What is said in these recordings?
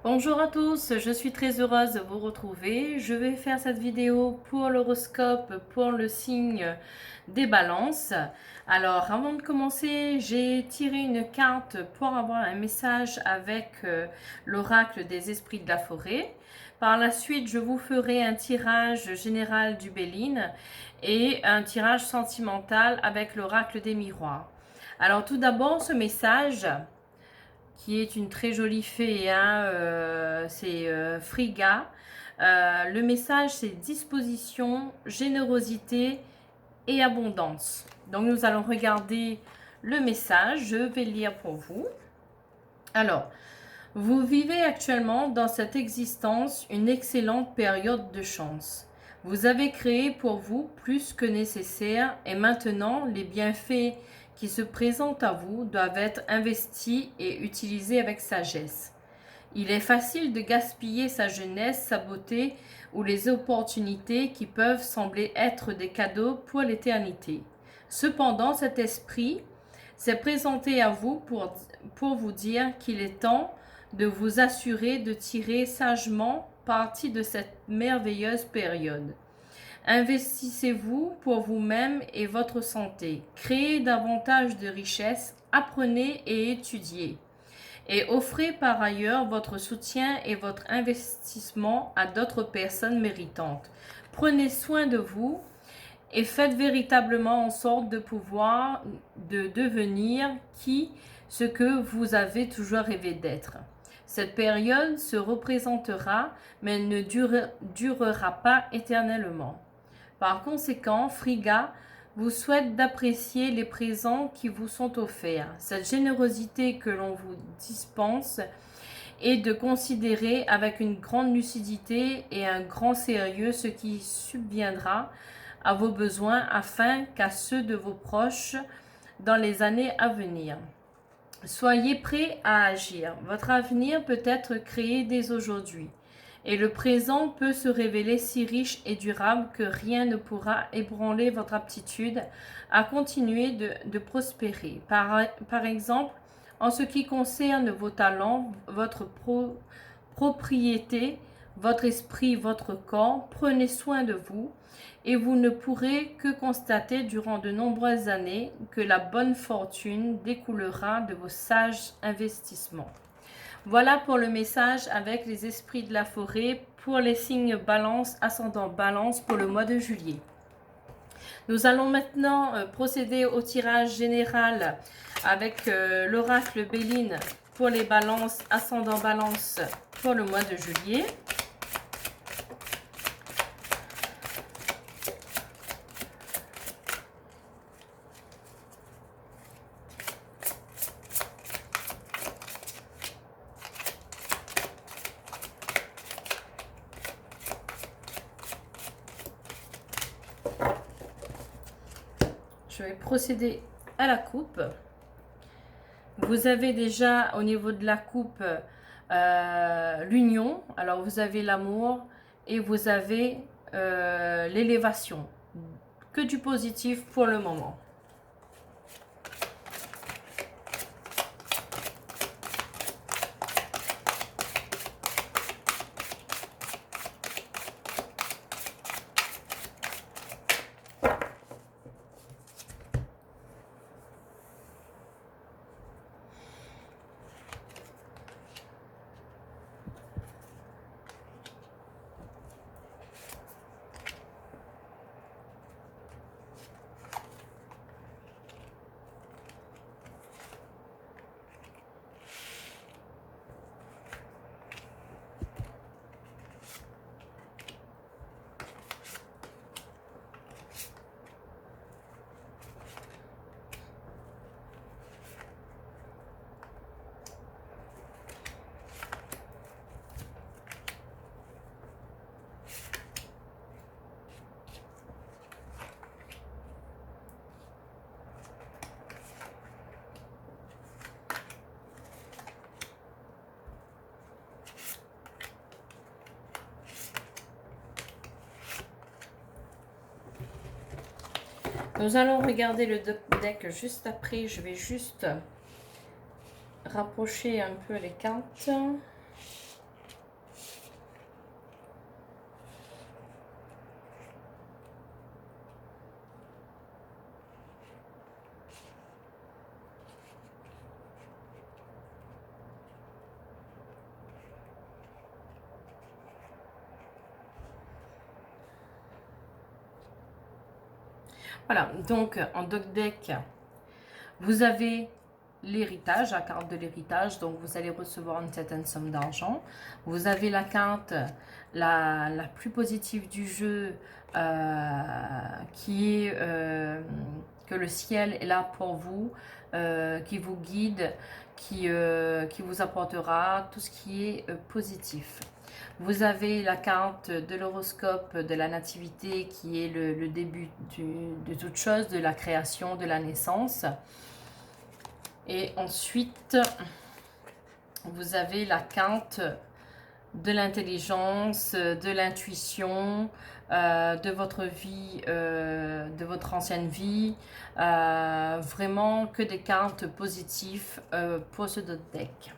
Bonjour à tous, je suis très heureuse de vous retrouver. Je vais faire cette vidéo pour l'horoscope, pour le signe des balances. Alors avant de commencer, j'ai tiré une carte pour avoir un message avec l'oracle des esprits de la forêt. Par la suite, je vous ferai un tirage général du Béline et un tirage sentimental avec l'oracle des miroirs. Alors tout d'abord, ce message qui est une très jolie fée, hein, c'est Frigga. Le message, c'est disposition, générosité et abondance. Donc nous allons regarder le message, je vais lire pour vous. Alors, vous vivez actuellement dans cette existence une excellente période de chance. Vous avez créé pour vous plus que nécessaire et maintenant les bienfaits qui se présentent à vous doivent être investis et utilisés avec sagesse. Il est facile de gaspiller sa jeunesse, sa beauté ou les opportunités qui peuvent sembler être des cadeaux pour l'éternité. Cependant, cet esprit s'est présenté à vous pour vous dire qu'il est temps de vous assurer de tirer sagement parti de cette merveilleuse période. Investissez-vous pour vous-même et votre santé. Créez davantage de richesses, apprenez et étudiez. Et offrez par ailleurs votre soutien et votre investissement à d'autres personnes méritantes. Prenez soin de vous et faites véritablement en sorte de pouvoir de devenir ce que vous avez toujours rêvé d'être. Cette période se représentera, mais elle ne durera pas éternellement. Par conséquent, Frigga vous souhaite d'apprécier les présents qui vous sont offerts, cette générosité que l'on vous dispense et de considérer avec une grande lucidité et un grand sérieux ce qui subviendra à vos besoins afin qu'à ceux de vos proches dans les années à venir. Soyez prêts à agir. Votre avenir peut être créé dès aujourd'hui. Et le présent peut se révéler si riche et durable que rien ne pourra ébranler votre aptitude à continuer de prospérer. Par exemple, en ce qui concerne vos talents, votre propriété, votre esprit, votre corps, prenez soin de vous et vous ne pourrez que constater durant de nombreuses années que la bonne fortune découlera de vos sages investissements. Voilà pour le message avec les esprits de la forêt pour les signes balance, ascendant balance pour le mois de juillet. Nous allons maintenant procéder au tirage général avec l'oracle Béline pour les balances, ascendant balance pour le mois de juillet. Je vais procéder à la coupe. Vous avez déjà au niveau de la coupe l'union. Alors vous avez l'amour et vous avez l'élévation. Que du positif pour le moment. Nous allons regarder le deck juste après. Je vais juste rapprocher un peu les cartes. Voilà, donc en dog deck, vous avez l'héritage, la carte de l'héritage, donc vous allez recevoir une certaine somme d'argent. Vous avez la carte la plus positive du jeu, qui est que le ciel est là pour vous, qui vous guide, qui vous apportera tout ce qui est positif. Vous avez la carte de l'horoscope de la nativité qui est le début de toute chose, de la création, de la naissance. Et ensuite, vous avez la carte de l'intelligence, de l'intuition, de votre vie, de votre ancienne vie. Vraiment que des cartes positives pour ce deck.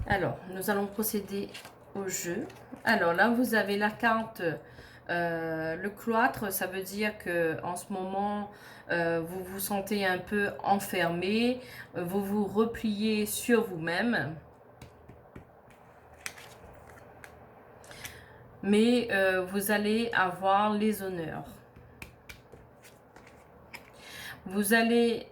Alors, nous allons procéder au jeu. Alors là, vous avez la carte, le cloître, ça veut dire que en ce moment, vous vous sentez un peu enfermé, vous vous repliez sur vous-même. Mais vous allez avoir les honneurs. Vous allez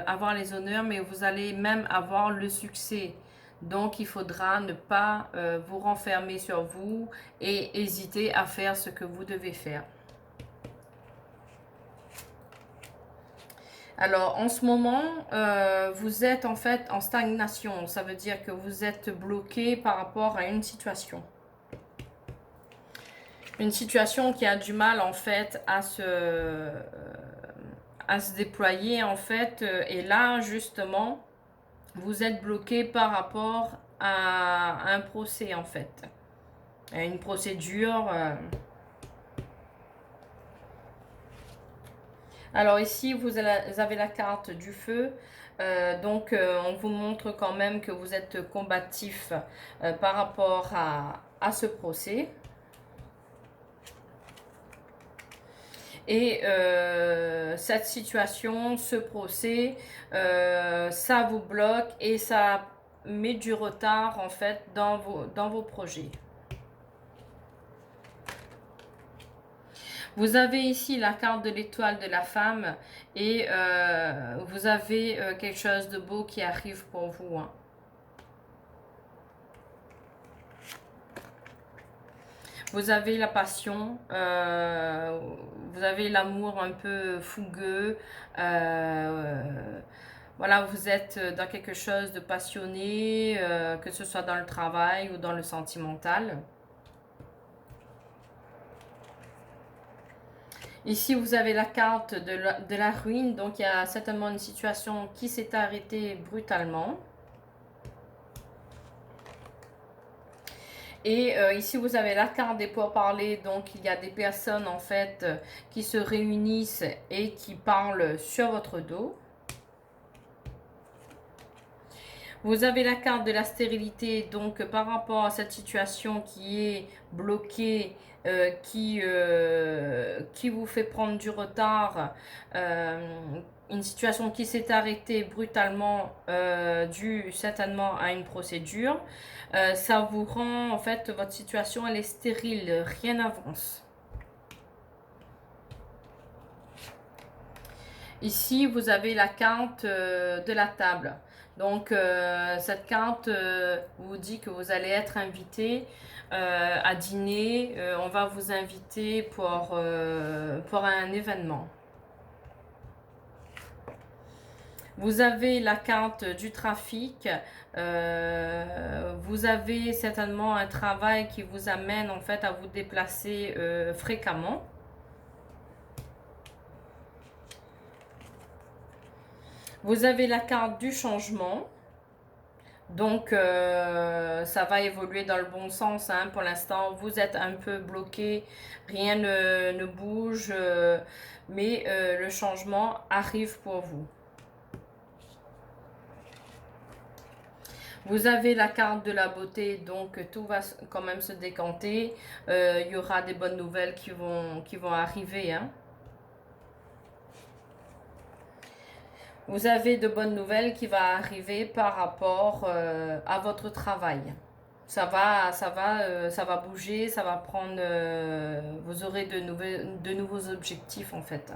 avoir les honneurs, mais vous allez même avoir le succès. Donc, il faudra ne pas vous renfermer sur vous et hésiter à faire ce que vous devez faire. Alors, en ce moment, vous êtes en fait en stagnation. Ça veut dire que vous êtes bloqué par rapport à une situation. Une situation qui a du mal en fait à se déployer en fait. Et là, justement, vous êtes bloqué par rapport à un procès en fait, à une procédure. Alors ici, vous avez la carte du feu. Donc, on vous montre quand même que vous êtes combatif par rapport à ce procès. Et cette situation, ce procès, ça vous bloque et ça met du retard en fait dans vos projets. Vous avez ici la carte de l'étoile de la femme et vous avez quelque chose de beau qui arrive pour vous, hein. Vous avez la passion, vous avez l'amour un peu fougueux, voilà, vous êtes dans quelque chose de passionné, que ce soit dans le travail ou dans le sentimental. Ici, vous avez la carte de la ruine, donc il y a certainement une situation qui s'est arrêtée brutalement. Et ici, vous avez la carte des pourparlers, donc il y a des personnes en fait qui se réunissent et qui parlent sur votre dos. Vous avez la carte de la stérilité, donc par rapport à cette situation qui est bloquée, qui vous fait prendre du retard, une situation qui s'est arrêtée brutalement due certainement à une procédure. Ça vous rend, en fait, votre situation, elle est stérile, rien n'avance. Ici, vous avez la carte de la table. Donc, cette carte vous dit que vous allez être invité à dîner. On va vous inviter pour un événement. Vous avez la carte du trafic. Vous avez certainement un travail qui vous amène en fait à vous déplacer fréquemment. Vous avez la carte du changement. Donc, ça va évoluer dans le bon sens, hein. Pour l'instant, vous êtes un peu bloqué, rien ne bouge, mais le changement arrive pour vous. Vous avez la carte de la beauté, donc tout va quand même se décanter. Il y aura des bonnes nouvelles qui vont arriver, hein. Vous avez de bonnes nouvelles qui vont arriver par rapport à votre travail. Ça va bouger, ça va prendre. Vous aurez de nouveaux objectifs en fait.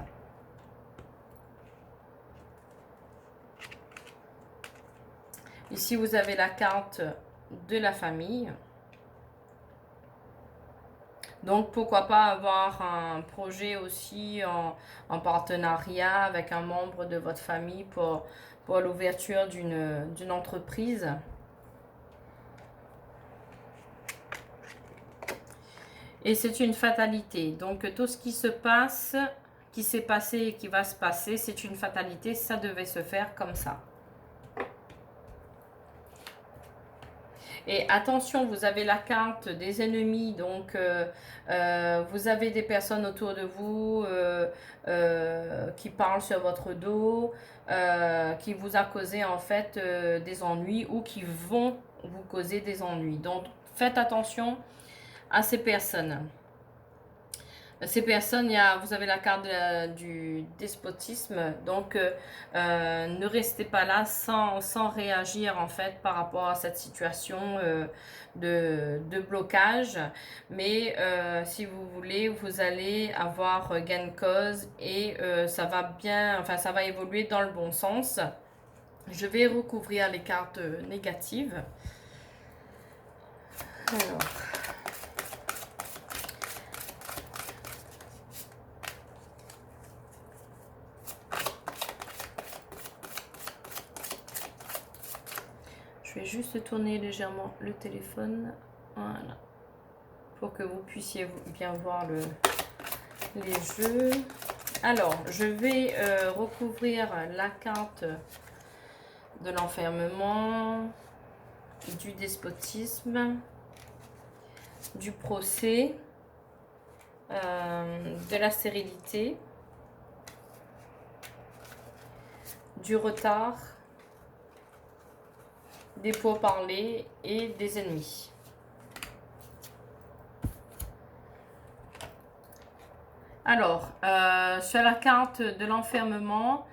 Ici, vous avez la carte de la famille. Donc, pourquoi pas avoir un projet aussi en partenariat avec un membre de votre famille pour l'ouverture d'une entreprise. Et c'est une fatalité. Donc, tout ce qui se passe, qui s'est passé et qui va se passer, c'est une fatalité. Ça devait se faire comme ça. Et attention, vous avez la carte des ennemis, donc vous avez des personnes autour de vous qui parlent sur votre dos, qui vous a causé en fait des ennuis ou qui vont vous causer des ennuis. Donc faites attention à ces personnes. Ces personnes, vous avez la carte du despotisme, donc ne restez pas là sans réagir en fait par rapport à cette situation de blocage. Mais si vous voulez, vous allez avoir gain de cause et ça va bien, enfin ça va évoluer dans le bon sens. Je vais recouvrir les cartes négatives. Alors. Je vais juste tourner légèrement le téléphone, voilà, pour que vous puissiez bien voir les jeux. Alors, je vais recouvrir la carte de l'enfermement, du despotisme, du procès, de la stérilité, du retard, des pourparlers et des ennemis. Alors, sur la carte de l'enfermement,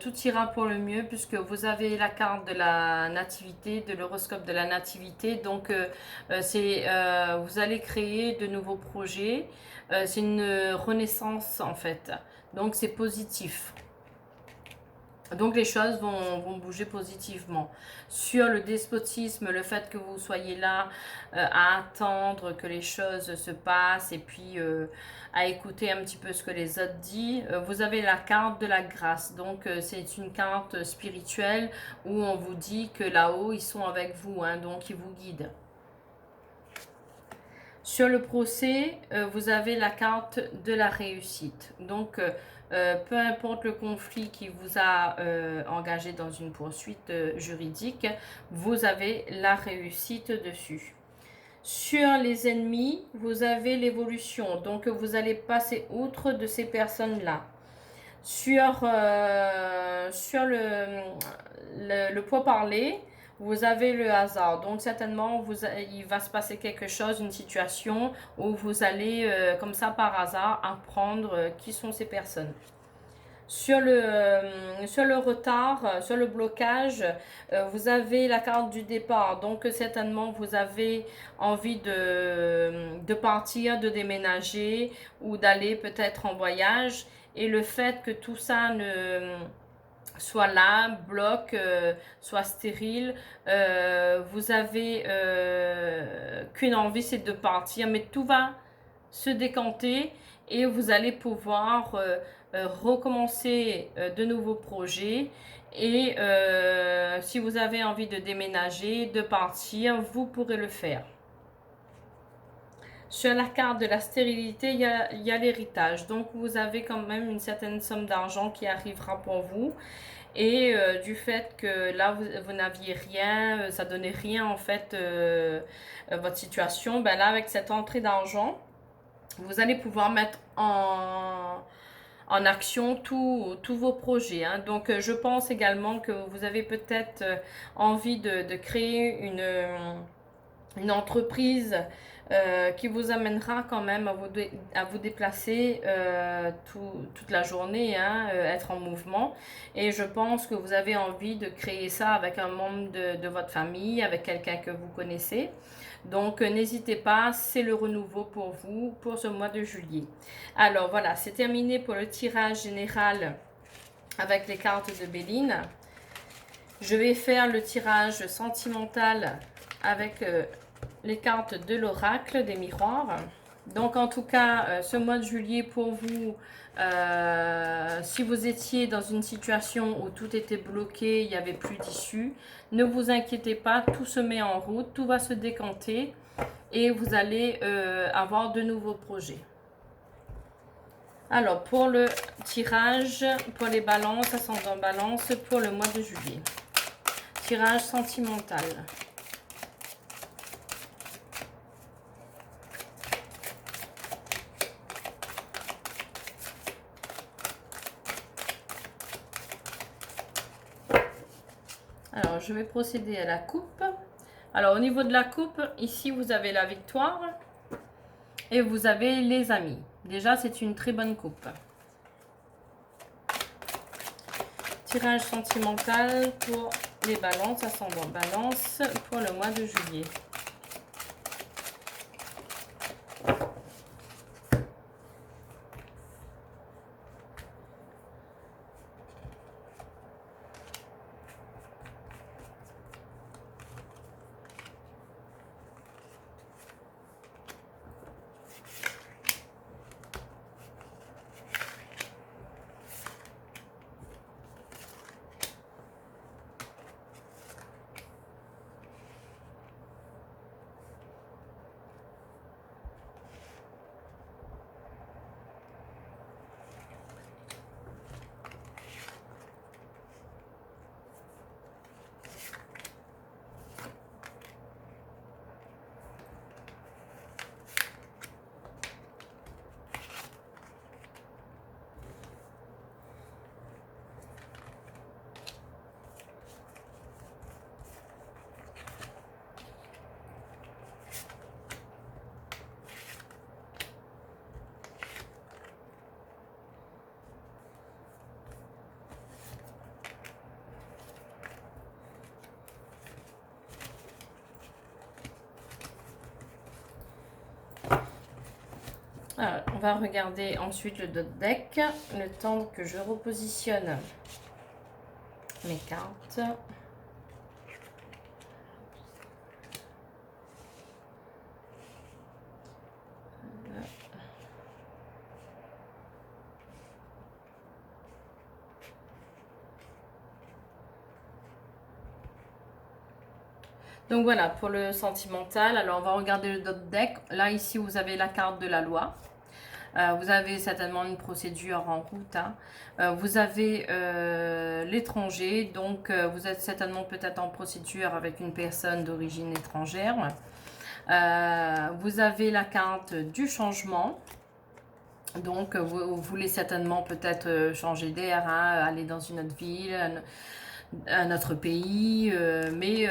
tout ira pour le mieux puisque vous avez la carte de la nativité, de l'horoscope de la nativité. Donc, vous allez créer de nouveaux projets. C'est une renaissance en fait. Donc, c'est positif. Donc les choses vont bouger positivement. Sur le despotisme, le fait que vous soyez là à attendre que les choses se passent et puis à écouter un petit peu ce que les autres disent, vous avez la carte de la grâce. Donc c'est une carte spirituelle où on vous dit que là-haut, ils sont avec vous, hein, donc ils vous guident. Sur le procès, vous avez la carte de la réussite. Donc, peu importe le conflit qui vous a engagé dans une poursuite juridique, vous avez la réussite dessus. Sur les ennemis, vous avez l'évolution. Donc, vous allez passer outre de ces personnes-là. Sur le pourparler, vous avez le hasard. Donc, certainement, il va se passer quelque chose, une situation où vous allez, comme ça, par hasard, apprendre qui sont ces personnes. Sur le retard, sur le blocage, vous avez la carte du départ. Donc, certainement, vous avez envie de partir, de déménager ou d'aller peut-être en voyage. Et le fait que tout ça ne soit là, bloque, soit stérile, vous avez qu'une envie, c'est de partir. Mais tout va se décanter et vous allez pouvoir recommencer de nouveaux projets. Et si vous avez envie de déménager, de partir, vous pourrez le faire. Sur la carte de la stérilité, il y a l'héritage. Donc, vous avez quand même une certaine somme d'argent qui arrivera pour vous. Et du fait que là, vous n'aviez rien, ça donnait rien en fait, votre situation, ben là, avec cette entrée d'argent, vous allez pouvoir mettre en action tous vos projets. Hein. Donc, je pense également que vous avez peut-être envie de créer une entreprise qui vous amènera quand même à vous déplacer toute la journée, hein, être en mouvement. Et je pense que vous avez envie de créer ça avec un membre de votre famille, avec quelqu'un que vous connaissez. Donc, n'hésitez pas, c'est le renouveau pour vous pour ce mois de juillet. Alors, voilà, c'est terminé pour le tirage général avec les cartes de Béline. Je vais faire le tirage sentimental avec les cartes de l'oracle des miroirs. Donc en tout cas, ce mois de juillet pour vous, si vous étiez dans une situation où tout était bloqué, il n'y avait plus d'issue, ne vous inquiétez pas, tout se met en route, tout va se décanter et vous allez avoir de nouveaux projets. Alors pour le tirage, pour les balances, ascendant balance pour le mois de juillet. Tirage sentimental. Alors, je vais procéder à la coupe. Alors, au niveau de la coupe, ici, vous avez la victoire et vous avez les amis. Déjà, c'est une très bonne coupe. Tirage sentimental pour les balances, ascendant balance pour le mois de juillet. Alors, on va regarder ensuite le dot deck, le temps que je repositionne mes cartes. Donc voilà, pour le sentimental, alors on va regarder le dot deck. Là, ici, vous avez la carte de la loi. Vous avez certainement une procédure en route. Hein. Vous avez l'étranger, donc vous êtes certainement peut-être en procédure avec une personne d'origine étrangère. Vous avez la carte du changement. Donc vous voulez certainement peut-être changer d'air, hein, aller dans une autre ville, un autre pays, mais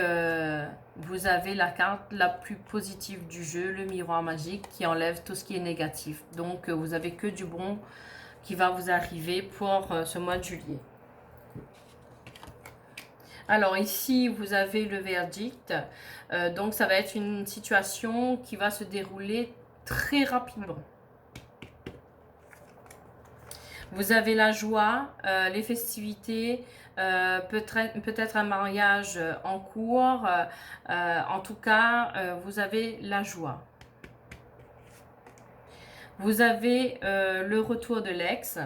vous avez la carte la plus positive du jeu, le miroir magique, qui enlève tout ce qui est négatif. Donc vous avez que du bon qui va vous arriver pour ce mois de juillet. Alors ici, vous avez le verdict. Donc ça va être une situation qui va se dérouler très rapidement. Vous avez la joie, les festivités, peut-être un mariage en cours. En tout cas, vous avez la joie. Vous avez le retour de l'ex.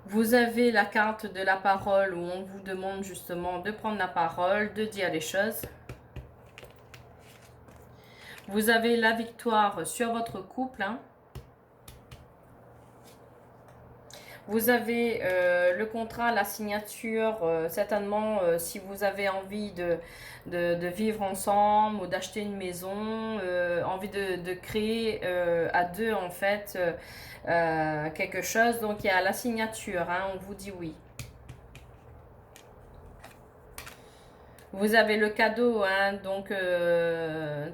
Vous avez la carte de la parole où on vous demande justement de prendre la parole, de dire les choses. Vous avez la victoire sur votre couple. Hein. Vous avez le contrat, la signature, certainement si vous avez envie de vivre ensemble ou d'acheter une maison, envie de créer à deux en fait quelque chose. Donc il y a la signature, hein, on vous dit oui. Vous avez le cadeau, hein, donc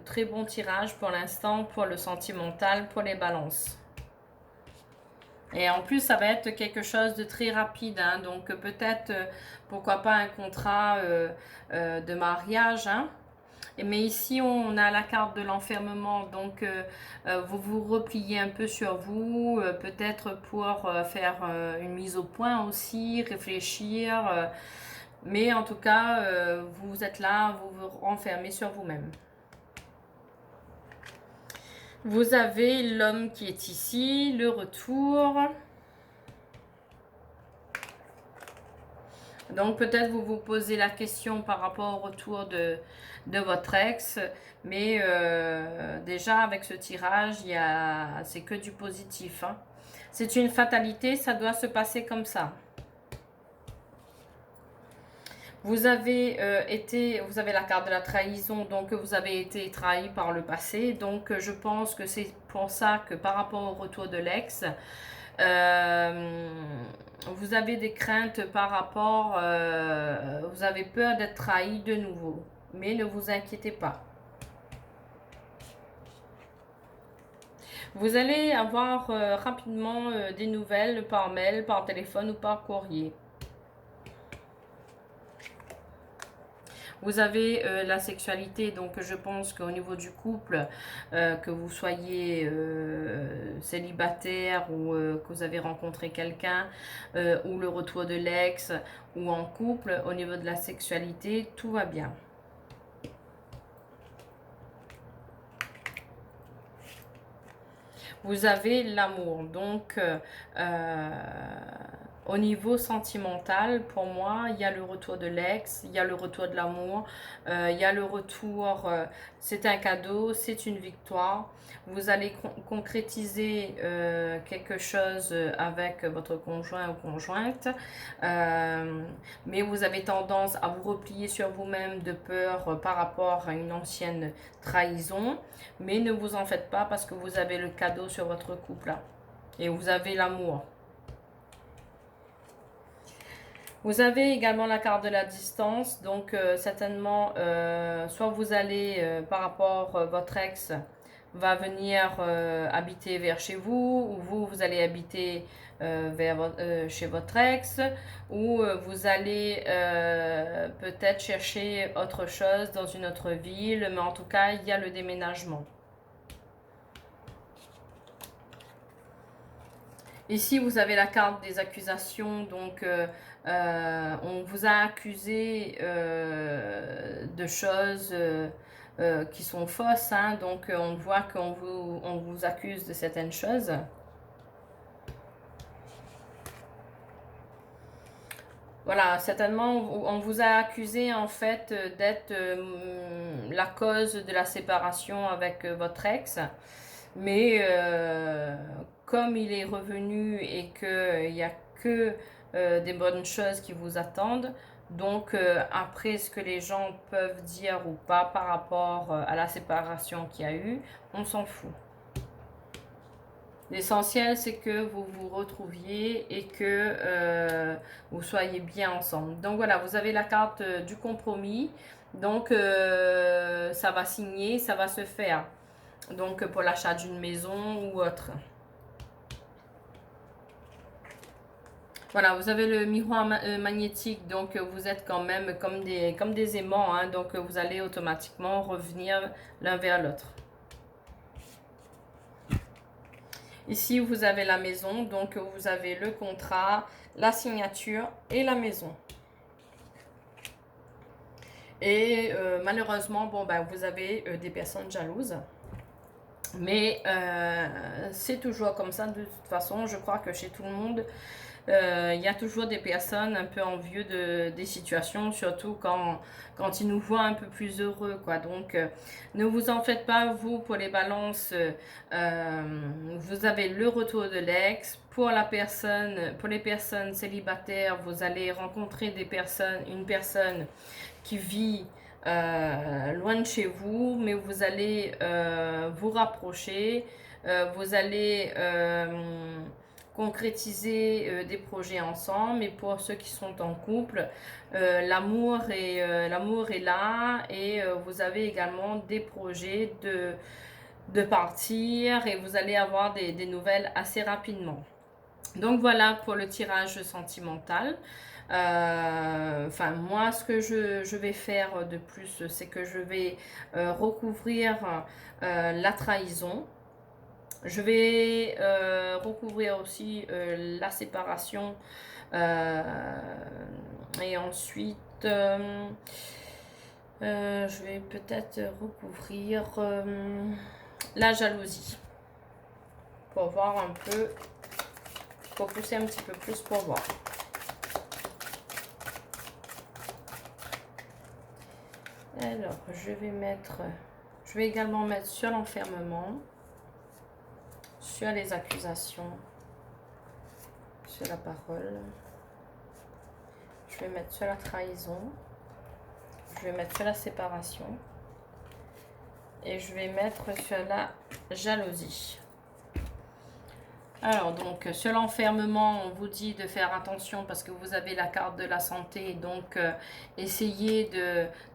très bon tirage pour l'instant, pour le sentimental, pour les balances. Et en plus, ça va être quelque chose de très rapide, hein, donc peut-être, pourquoi pas un contrat de mariage, hein. Mais ici, on a la carte de l'enfermement, donc vous vous repliez un peu sur vous, peut-être pour faire une mise au point aussi, réfléchir. Mais en tout cas, vous êtes là, vous vous renfermez sur vous-même. Vous avez l'homme qui est ici, le retour. Donc peut-être vous vous posez la question par rapport au retour de votre ex, mais déjà avec ce tirage, c'est que du positif, hein. C'est une fatalité, ça doit se passer comme ça. Vous avez vous avez la carte de la trahison, donc vous avez été trahi par le passé. Donc je pense que c'est pour ça que par rapport au retour de l'ex, vous avez des craintes par rapport, vous avez peur d'être trahi de nouveau. Mais ne vous inquiétez pas. Vous allez avoir rapidement des nouvelles par mail, par téléphone ou par courrier. Vous avez la sexualité, donc je pense qu'au niveau du couple, que vous soyez célibataire ou que vous avez rencontré quelqu'un, ou le retour de l'ex, ou en couple, au niveau de la sexualité, tout va bien. Vous avez l'amour, donc au niveau sentimental, pour moi, il y a le retour de l'ex, il y a le retour de l'amour, il y a le retour, c'est un cadeau, c'est une victoire. Vous allez concrétiser quelque chose avec votre conjoint ou conjointe, mais vous avez tendance à vous replier sur vous-même de peur par rapport à une ancienne trahison. Mais ne vous en faites pas parce que vous avez le cadeau sur votre couple et vous avez l'amour. Vous avez également la carte de la distance, donc certainement, soit vous allez, par rapport votre ex va venir habiter vers chez vous, ou vous allez habiter chez votre ex, ou vous allez peut-être chercher autre chose dans une autre ville, mais en tout cas, il y a le déménagement. Ici, vous avez la carte des accusations, donc on vous a accusé de choses qui sont fausses, hein, donc on voit on vous accuse de certaines choses. Voilà, certainement, on vous a accusé en fait d'être la cause de la séparation avec votre ex, mais comme il est revenu et qu'il n'y a que des bonnes choses qui vous attendent, donc après ce que les gens peuvent dire ou pas par rapport à la séparation qu'il y a eu, on s'en fout. L'essentiel, c'est que vous vous retrouviez et que vous soyez bien ensemble. Donc voilà, vous avez la carte du compromis. Donc ça va signer, ça va se faire. Donc pour l'achat d'une maison ou autre. Voilà, vous avez le miroir magnétique, donc vous êtes quand même comme des aimants, hein, donc vous allez automatiquement revenir l'un vers l'autre. Ici, vous avez la maison, donc vous avez le contrat, la signature et la maison. Et malheureusement, bon, ben, vous avez des personnes jalouses. Mais c'est toujours comme ça de toute façon. Je crois que chez tout le monde, il y a toujours des personnes un peu envieux des situations, surtout quand ils nous voient un peu plus heureux, quoi. Donc, ne vous en faites pas, vous, pour les balances. Vous avez le retour de l'ex. Pour les personnes célibataires, vous allez rencontrer une personne qui vit loin de chez vous, mais vous allez vous rapprocher, vous allez concrétiser des projets ensemble. Et pour ceux qui sont en couple, l'amour est là, et vous avez également des projets de partir, et vous allez avoir des nouvelles assez rapidement. Donc voilà pour le tirage sentimental. Enfin, moi, ce que je vais faire de plus, c'est que je vais recouvrir la trahison. Je vais recouvrir aussi la séparation et ensuite je vais peut-être recouvrir la jalousie pour voir un peu, pour pousser un petit peu plus pour voir. Alors, je vais également mettre sur l'enfermement, sur les accusations, sur la parole. Je vais mettre sur la trahison. Je vais mettre sur la séparation. Et je vais mettre sur la jalousie. Alors, donc, sur l'enfermement, on vous dit de faire attention parce que vous avez la carte de la santé. Donc, essayez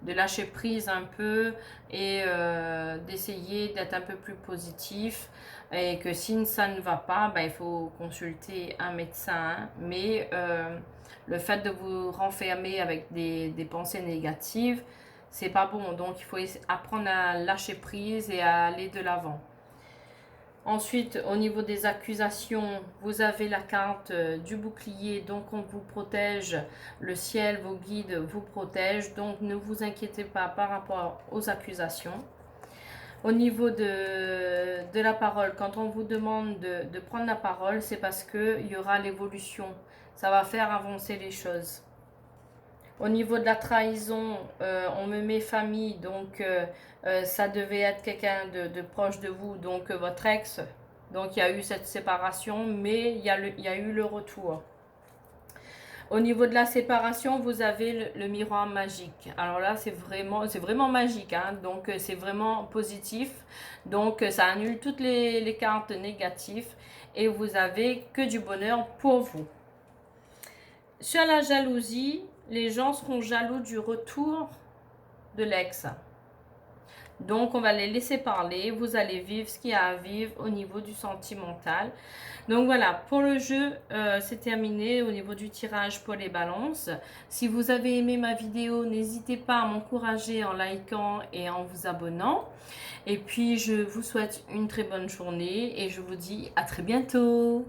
de lâcher prise un peu et d'essayer d'être un peu plus positif. Et que si ça ne va pas, ben, il faut consulter un médecin. Mais le fait de vous renfermer avec des pensées négatives, c'est pas bon. Donc, il faut apprendre à lâcher prise et à aller de l'avant. Ensuite, au niveau des accusations, vous avez la carte du bouclier, donc on vous protège, le ciel, vos guides vous protègent, donc ne vous inquiétez pas par rapport aux accusations. Au niveau de la parole, quand on vous demande de prendre la parole, c'est parce qu'il y aura l'évolution, ça va faire avancer les choses. Au niveau de la trahison, on me met famille, donc ça devait être quelqu'un de proche de vous, donc votre ex. Donc il y a eu cette séparation, mais il y a eu le retour. Au niveau de la séparation, vous avez le miroir magique. Alors là, c'est vraiment magique, hein, donc c'est vraiment positif. Donc ça annule toutes les cartes négatives et vous avez que du bonheur pour vous. Sur la jalousie, les gens seront jaloux du retour de l'ex. Donc, on va les laisser parler. Vous allez vivre ce qu'il y a à vivre au niveau du sentimental. Donc, voilà. Pour le jeu, c'est terminé au niveau du tirage pour les balances. Si vous avez aimé ma vidéo, n'hésitez pas à m'encourager en likant et en vous abonnant. Et puis, je vous souhaite une très bonne journée et je vous dis à très bientôt.